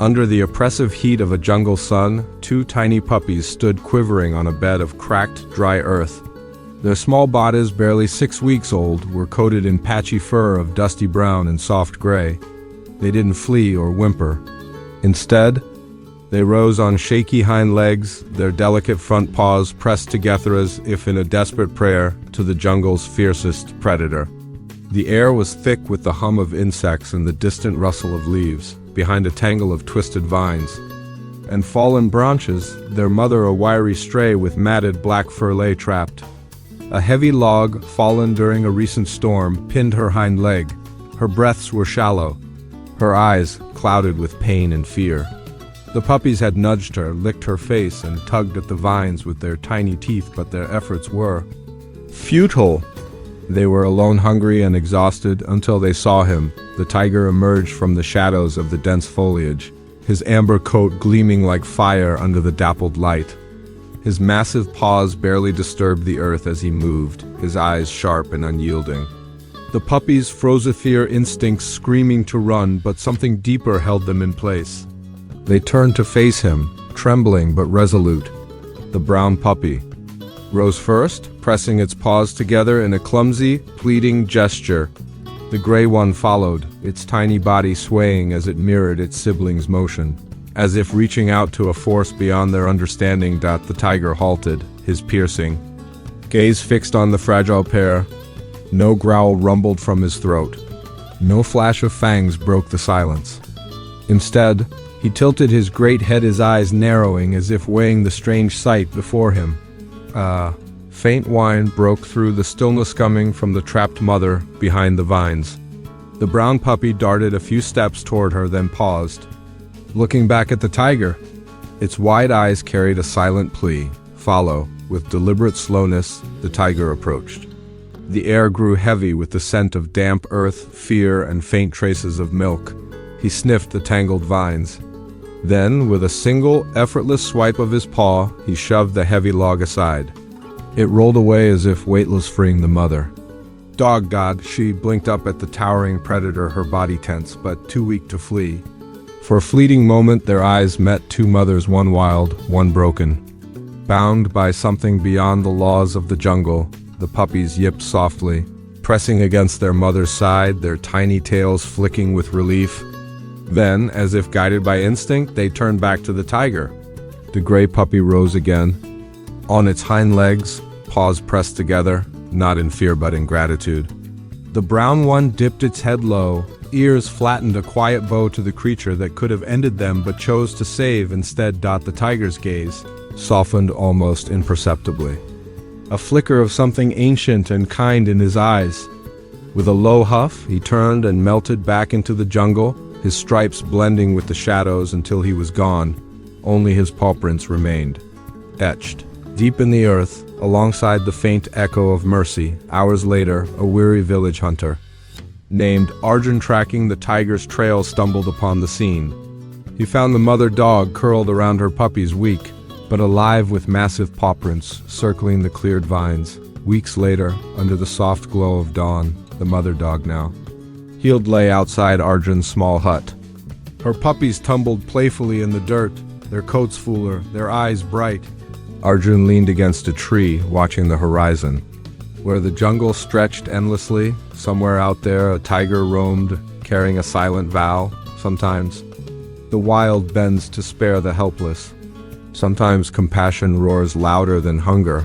Under the oppressive heat of a jungle sun, two tiny puppies stood quivering on a bed of cracked, dry earth. Their small bodies, barely 6 weeks old, were coated in patchy fur of dusty brown and soft gray. They didn't flee or whimper. Instead, they rose on shaky hind legs, their delicate front paws pressed together as if in a desperate prayer to the jungle's fiercest predator. The air was thick with the hum of insects and the distant rustle of leaves, behind a tangle of twisted vines. And fallen branches, their mother a wiry stray with matted black fur lay trapped. A heavy log, fallen during a recent storm, pinned her hind leg. Her breaths were shallow, her eyes clouded with pain and fear. The puppies had nudged her, licked her face, and tugged at the vines with their tiny teeth, but their efforts were futile. They were alone, hungry and exhausted, until they saw him. The tiger emerged from the shadows of the dense foliage, his amber coat gleaming like fire under the dappled light. His massive paws barely disturbed the earth as he moved, his eyes sharp and unyielding. The puppies froze with their instincts, screaming to run, but something deeper held them in place. They turned to face him, trembling but resolute. The brown puppy rose first, pressing its paws together in a clumsy, pleading gesture. The gray one followed, its tiny body swaying as it mirrored its sibling's motion. As if reaching out to a force beyond their understanding, the tiger halted, his piercing gaze fixed on the fragile pair. No growl rumbled from his throat. No flash of fangs broke the silence. Instead, he tilted his great head, his eyes narrowing as if weighing the strange sight before him. Faint whine broke through the stillness coming from the trapped mother behind the vines. The brown puppy darted a few steps toward her, then paused, looking back at the tiger. Its wide eyes carried a silent plea. Follow. With deliberate slowness, the tiger approached. The air grew heavy with the scent of damp earth, fear, and faint traces of milk. He sniffed the tangled vines. Then, with a single, effortless swipe of his paw, he shoved the heavy log aside. It rolled away as if weightless, freeing the mother. Dog God, she blinked up at the towering predator, her body tense, but too weak to flee. For a fleeting moment, their eyes met, two mothers, one wild, one broken. Bound by something beyond the laws of the jungle, the puppies yipped softly, pressing against their mother's side, their tiny tails flicking with relief. Then, as if guided by instinct, they turned back to the tiger. The gray puppy rose again. On its hind legs, paws pressed together, not in fear but in gratitude. The brown one dipped its head low, ears flattened, a quiet bow to the creature that could have ended them but chose to save instead. The tiger's gaze softened almost imperceptibly. A flicker of something ancient and kind in his eyes. With a low huff, he turned and melted back into the jungle, his stripes blending with the shadows until he was gone. Only his paw prints remained, etched deep in the earth, alongside the faint echo of mercy. Hours later, a weary village hunter named Arjun, tracking the tiger's trail, stumbled upon the scene. He found the mother dog curled around her puppy's weak, but alive, with massive paw prints circling the cleared vines. Weeks later, under the soft glow of dawn, the mother dog, now healed, lay outside Arjun's small hut. Her puppies tumbled playfully in the dirt, their coats fuller, their eyes bright. Arjun leaned against a tree, watching the horizon. Where the jungle stretched endlessly, somewhere out there a tiger roamed, carrying a silent vow. Sometimes the wild bends to spare the helpless. Sometimes compassion roars louder than hunger.